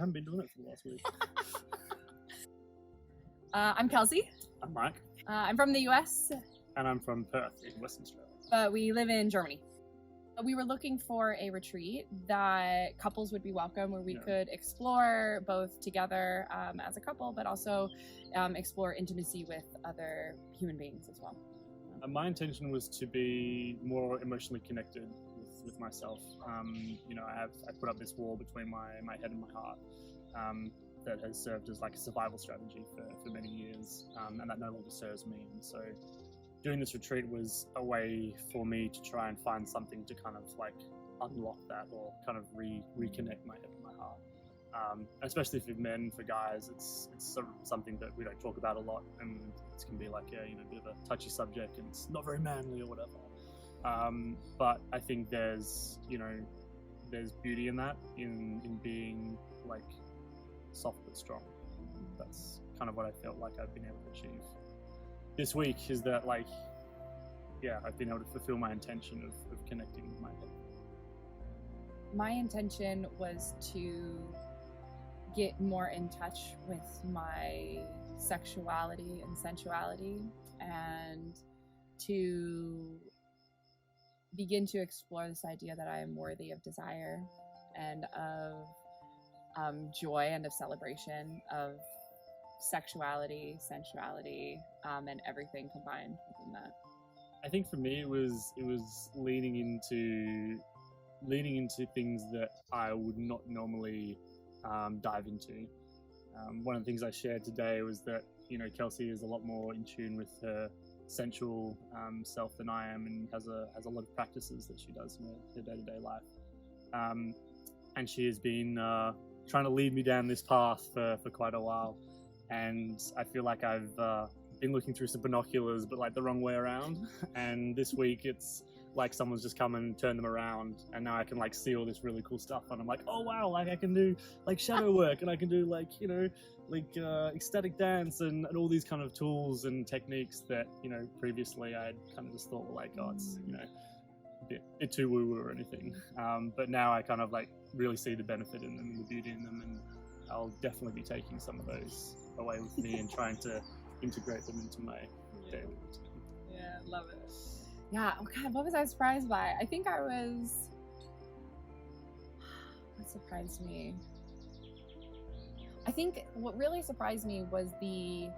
haven't been doing it for the last week. I'm Kelsey. I'm Mike. I'm from the US, And I'm from Perth in Western Australia. but we live in Germany. We were looking for a retreat that couples would be welcome, where we could explore both together as a couple, but also explore intimacy with other human beings as well. My intention was to be more emotionally connected with myself. I put up this wall between my head and my heart that has served as like a survival strategy for many years, and that no longer serves me. And so doing this retreat was a way for me to try and find something to kind of like unlock that, or kind of reconnect my head and my heart. Especially for men, for guys, it's sort of something that we don't talk about a lot, and it can be like a bit of a touchy subject, and it's not very manly or whatever. But I think there's beauty in that, in being like soft but strong. That's kind of what I felt like I've been able to achieve this week, is that I've been able to fulfill my intention of connecting with my head. My intention was to get more in touch with my sexuality and sensuality, and to begin to explore this idea that I am worthy of desire and of joy and of celebration, of sexuality, sensuality, and everything combined within that. I think for me it was leaning into things that I would not normally dive into. One of the things I shared today was that Kelsey is a lot more in tune with her sensual self than I am, and has a lot of practices that she does in her day-to-day life. And she has been trying to lead me down this path for quite a while, and I feel like I've been looking through some binoculars, but like the wrong way around. And this week it's like someone's just come and turned them around, and now I can like see all this really cool stuff, and I'm like, oh wow, like I can do like shadow work, and I can do ecstatic dance and all these kind of tools and techniques that previously I kind of just thought were like, oh, it's a bit too woo-woo or anything. But now I kind of like really see the benefit in them and the beauty in them, and I'll definitely be taking some of those away with me and trying to integrate them into my daily routine. Yeah, love it. Yeah, God, what was I surprised by? I think what surprised me? I think what really surprised me was the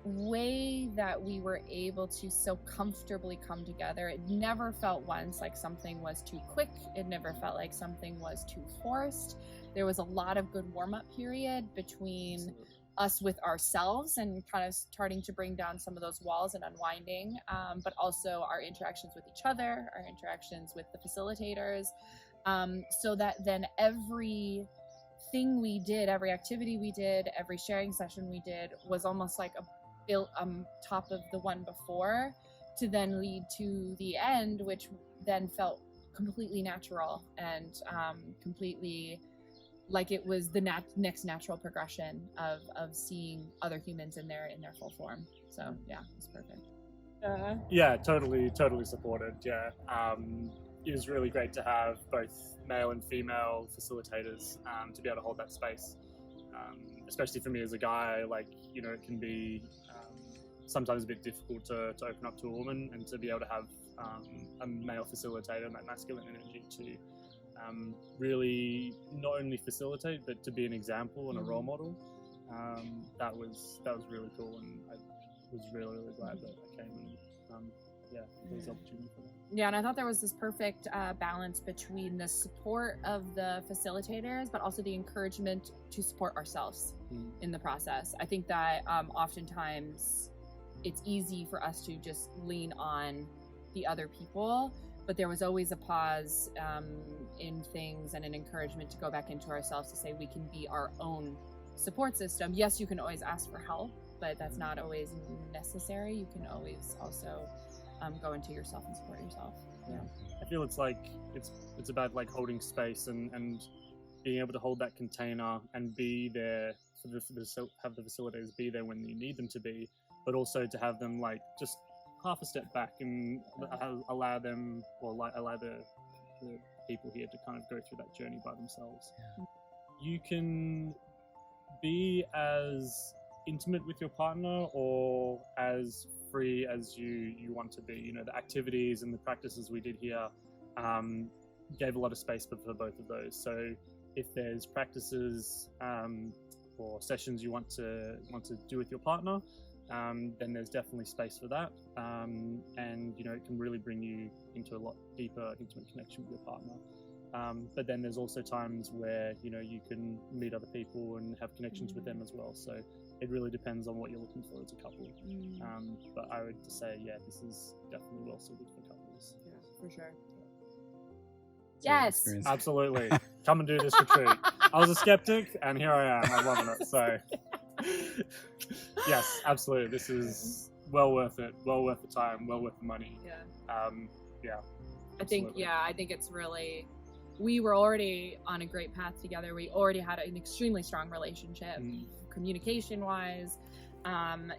way that we were able to so comfortably come together. It never felt once like something was too quick. It never felt like something was too forced. There was a lot of good warm-up period between us with ourselves and kind of starting to bring down some of those walls and unwinding, but also our interactions with each other, our interactions with the facilitators, so that then every thing we did, every activity we did, every sharing session we did was almost like a built top of the one before, to then lead to the end, which then felt completely natural and completely like it was the next natural progression of seeing other humans in their full form. So yeah, it's perfect. Yeah, totally supported. Yeah, it was really great to have both male and female facilitators to be able to hold that space. Especially for me as a guy, it can be sometimes a bit difficult to open up to a woman, and to be able to have a male facilitator and that masculine energy to really not only facilitate, but to be an example and a role model. That was really cool, and I was really glad that I came and there was opportunity for that. Yeah, and I thought there was this perfect balance between the support of the facilitators, but also the encouragement to support ourselves in the process. I think that oftentimes it's easy for us to just lean on the other people, but there was always a pause in things and an encouragement to go back into ourselves, to say we can be our own support system. Yes, you can always ask for help, but that's not always necessary. You can always also go into yourself and support yourself. Yeah. I feel it's about like holding space and being able to hold that container and be there have the facilitators be there when you need them to be, but also to have them like just half a step back and allow the the people here to kind of go through that journey by themselves. You can be as intimate with your partner or as free as you want to be. You know, the activities and the practices we did here gave a lot of space for both of those. So if there's practices or sessions you want to do with your partner, then there's definitely space for that. And you know, it can really bring you into a lot deeper intimate connection with your partner. But then there's also times where, you know, you can meet other people and have connections with them as well. So it really depends on what you're looking for as a couple. But I would say, yeah, this is definitely well suited for couples. Yeah, for sure. Yes. Yes. Absolutely. Come and do this retreat. I was a skeptic and here I am. I'm loving it. So yes, absolutely. This is well worth it. Well worth the time. Well worth the money. Yeah. Yeah. I think it's really, we were already on a great path together. We already had an extremely strong relationship, communication wise,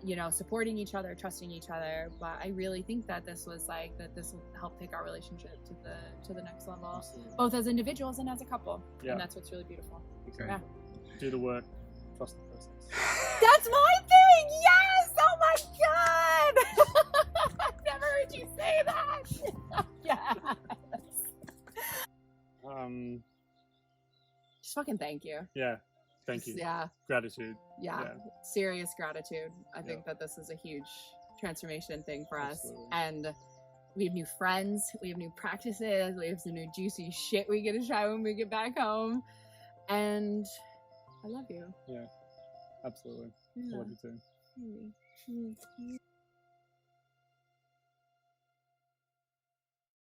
you know, supporting each other, trusting each other. But I really think that this was like, that this will help take our relationship to the next level, Absolutely. both as individuals and as a couple. Yeah. And that's what's really beautiful. Exactly. Yeah. Do the work, trust the process. That's my thing. Yes. Oh my God. I've never heard you say that. Yes. Just fucking thank you. Yeah. Thank you. Yeah. Gratitude. Yeah. Yeah. Serious gratitude. I think that this is a huge transformation thing for us. Absolutely. And we have new friends, we have new practices, we have some new juicy shit we get to try when we get back home. And I love you. Yeah. Absolutely. Yeah. I love you too. Mm.